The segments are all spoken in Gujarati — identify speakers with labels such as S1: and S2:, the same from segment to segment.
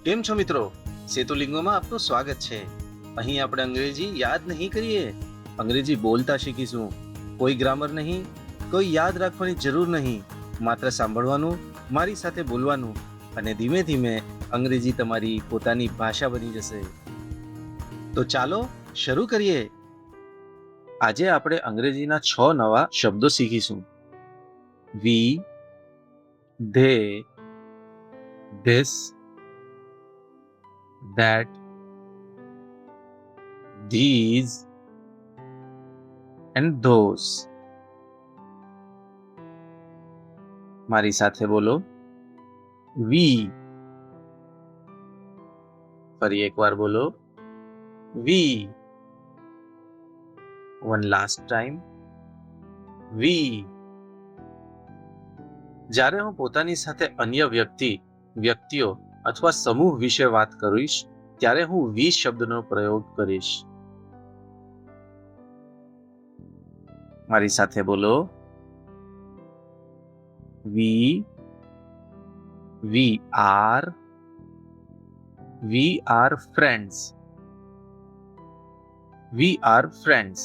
S1: કેમ છો મિત્રો? સેતુલિંગોમાં આપનું સ્વાગત છે. અહીં આપણે અંગ્રેજી યાદ નહીં કરીએ, અંગ્રેજી બોલતા શીખીશું. કોઈ ગ્રામર નહીં, કોઈ યાદ રાખવાની જરૂર નહીં. માત્ર સાંભળવાનું, મારી સાથે બોલવાનું અને ધીમે ધીમે અંગ્રેજી તમારી પોતાની ભાષા બની જશે. તો ચાલો શરૂ કરીએ. આજે આપણે અંગ્રેજીના 6 નવા શબ્દો શીખીશું. We, they, this, that, these and those. મારી સાથે બોલો. વી. ફરી એકવાર બોલો. We. One last time. We. જ્યારે હું પોતાની સાથે અન્ય વ્યક્તિઓ અથવા સમૂહ વિશે વાત કરીશ ત્યારે હું વી શબ્દનો પ્રયોગ કરીશ. મારી સાથે બોલો. We are friends. We are friends.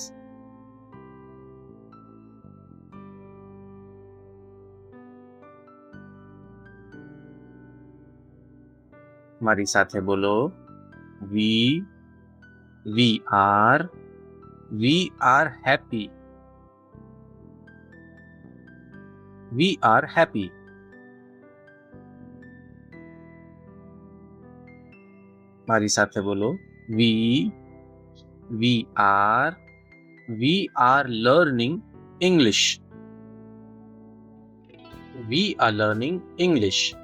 S1: મારી સાથે બોલો. We are happy. We are happy. મારી સાથે બોલો. We are learning English. We are learning English.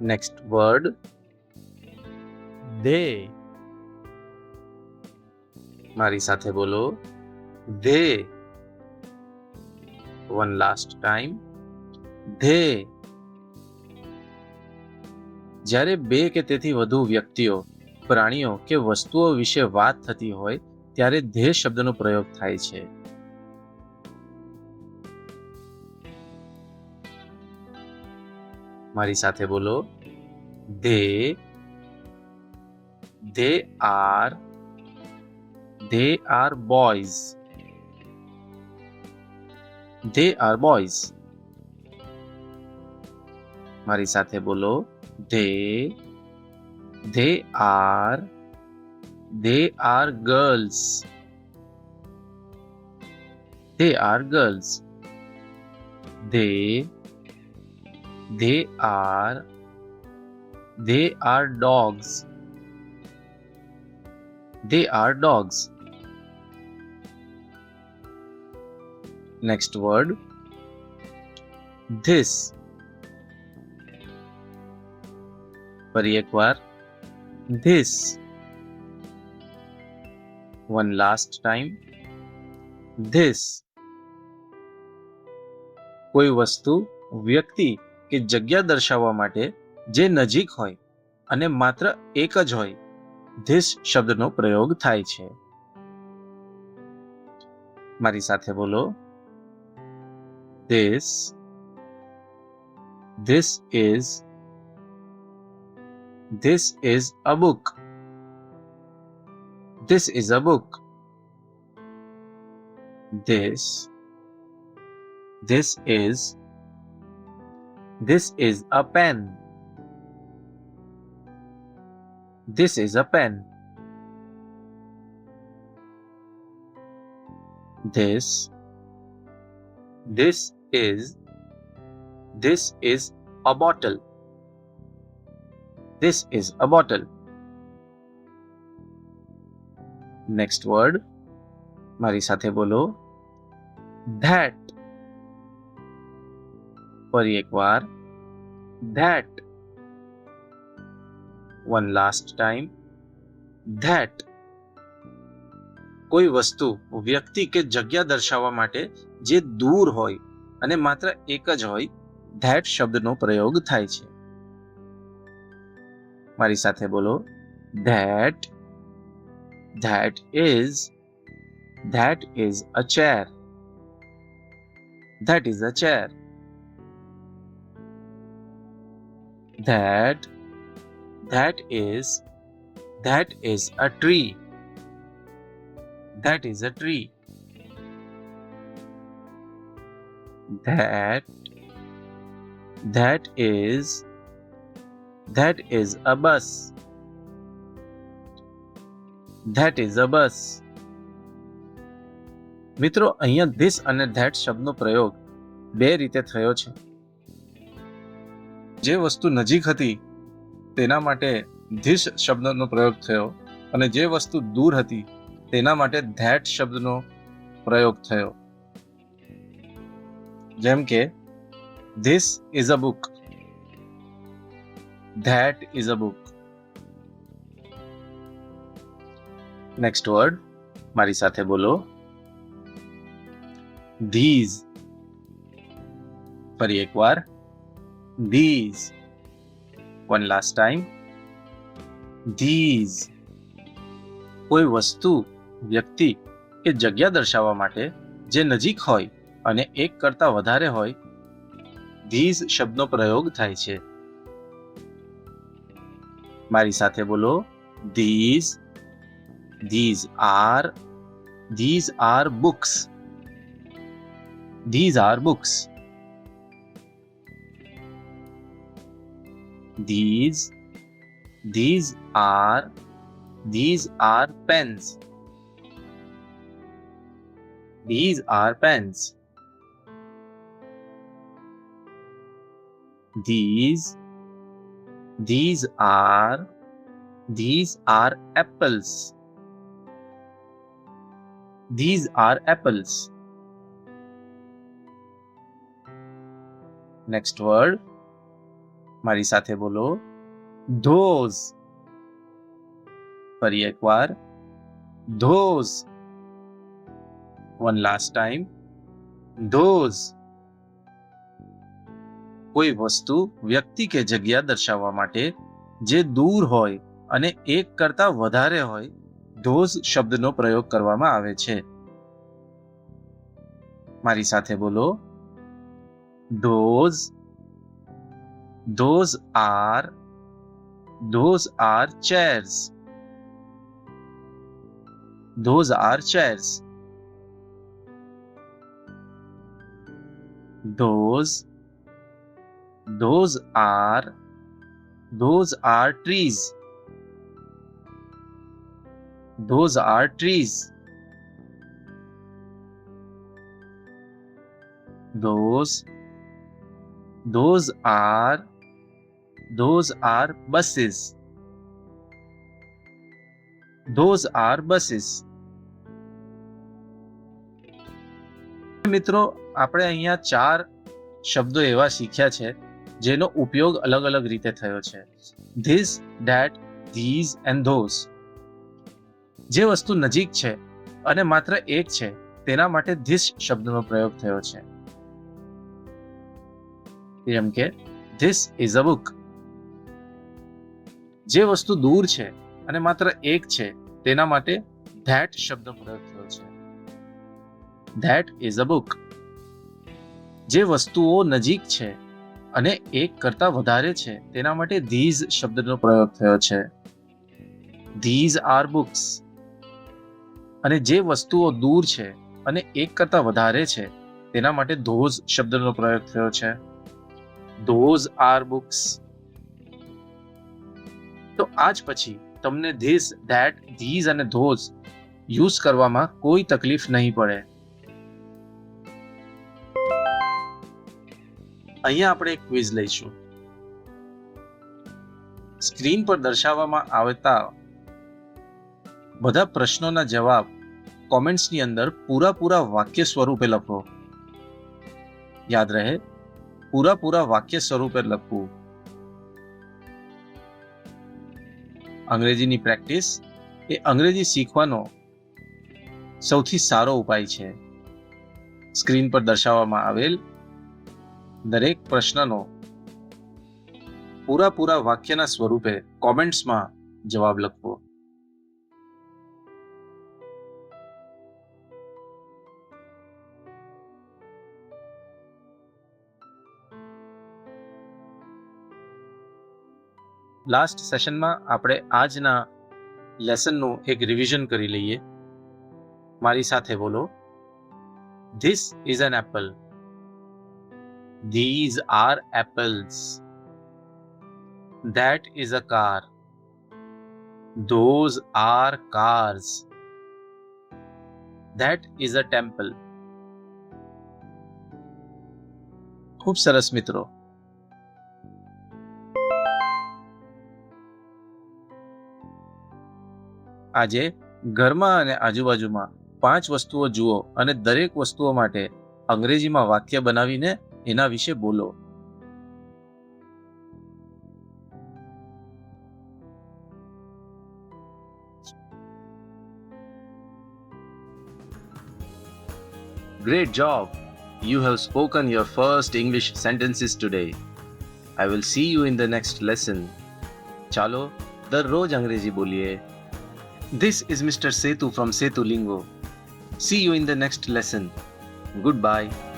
S1: Next word, they. મારી સાથે બોલો. they. One last time. they. જ્યારે બે કે તેથી વધુ વ્યક્તિઓ, પ્રાણીઓ કે વસ્તુઓ વિશે વાત થતી હોય ત્યારે they શબ્દનો પ્રયોગ થાય છે. મારી સાથે બોલો. they are boys. they are boys. મારી સાથે બોલો. they are girls. they are girls. they are dogs. they are dogs. Next word, this. ફરી એકવાર. this. One last time. this. કોઈ વસ્તુ, વ્યક્તિ કે જગ્યા દર્શાવવા માટે જે નજીક હોય અને માત્ર એક જ હોય this શબ્દનો પ્રયોગ થાય છે. મારી સાથે બોલો. this is a book. this is a book. this is a pen. this is a pen. this is a bottle. this is a bottle. Next word, મારી સાથે બોલો. that. ફરી એકવાર. that. One last time. that. કોઈ વસ્તુ, વ્યક્તિ કે જગ્યા દર્શાવવા માટે જે દૂર હોય અને માત્ર એક જ હોય that શબ્દનો પ્રયોગ થાય છે. મારી સાથે બોલો. that is a chair. that is a chair. that that is a tree. That is a tree. that is a bus. That is a bus. મિત્રો, અહીંયા this અને that શબ્દનો પ્રયોગ બે રીતે થયો છે. જે વસ્તુ નજીક હતી તેના માટે this શબ્દનો પ્રયોગ થયો અને જે વસ્તુ દૂર હતી તેના માટે that શબ્દનો પ્રયોગ થયો. જેમ કે this is a book. That is a book. Next word મારી સાથે બોલો. these. ફરી એકવાર these. one last time these. કોઈ વસ્તુ, વ્યક્તિ કે જગ્યા દર્શાવવા માટે જે નજીક હોય અને એક કરતા વધારે હોય these શબ્દનો પ્રયોગ થાય છે. મારી સાથે બોલો. these are books. These are books. These are pens. These are pens. These are apples. These are apples. Next word મારી સાથે બોલો. those. ફરી એકવાર those. one last time those. કોઈ વસ્તુ, વ્યક્તિ કે જગ્યા દર્શાવવા માટે જે દૂર હોય અને એક કરતા વધારે હોય those શબ્દનો પ્રયોગ કરવામાં આવે છે. મારી સાથે બોલો. those are chairs. Those are chairs. Those are trees. Those are trees. Those are buses. Those are buses. મિત્રો, આપણે અહીંયા 4 શબ્દો એવા શીખ્યા છે જેનો ઉપયોગ અલગ અલગ રીતે થયો છે. this, that, these and those. જે વસ્તુ નજીક છે અને માત્ર એક છે તેના માટે this શબ્દનો પ્રયોગ થયો છે. જેમ કે this is a book. જે વસ્તુ દૂર છે અને માત્ર એક છે તેના માટે that શબ્દનો પ્રયોગ થયો છે. that is a book. જે વસ્તુઓ નજીક છે અને એક કરતા વધારે છે તેના માટે these શબ્દનો પ્રયોગ થયો છે. these are books. અને જે વસ્તુઓ દૂર છે અને એક કરતા વધારે છે તેના માટે those શબ્દનો પ્રયોગ થયો છે. those are books. તો આજ પછી તમને this, that, these અને those યુઝ કરવામાં કોઈ તકલીફ નહીં પડે. અહીંયા આપણે એક ક્વિઝ લઈશું. સ્ક્રીન પર દર્શાવવામાં આવતા બધા પ્રશ્નોના જવાબ કોમેન્ટ્સની અંદર પૂરા વાક્ય સ્વરૂપે લખો. યાદ રહે, પૂરા વાક્ય સ્વરૂપે લખવું. અંગ્રેજીની પ્રેક્ટિસ એ અંગ્રેજી શીખવાનો સૌથી સારો ઉપાય છે. સ્ક્રીન પર દર્શાવવામાં આવેલ દરેક પ્રશ્નનો પૂરા વાક્યના સ્વરૂપે કોમેન્ટ્સમાં જવાબ લખવો. લાસ્ટ સેશનમાં આપણે આજના લેસનનું એક રિવિઝન કરી લઈએ. મારી સાથે બોલો. This is an apple. These are apples. That is a car. Those are cars. That is a temple. ખૂબ સરસ મિત્રો. આજે ઘરમાં અને આજુબાજુમાં 5 વસ્તુઓ જુઓ અને દરેક વસ્તુઓ માટે અંગ્રેજીમાં વાક્ય બનાવીને એના વિશે બોલો. Great job! You have spoken your first English sentences today. I will see you in the next lesson. ચાલો દરરોજ અંગ્રેજી બોલીએ. This is Mr. Setu from Setu Lingo. See you in the next lesson. Goodbye.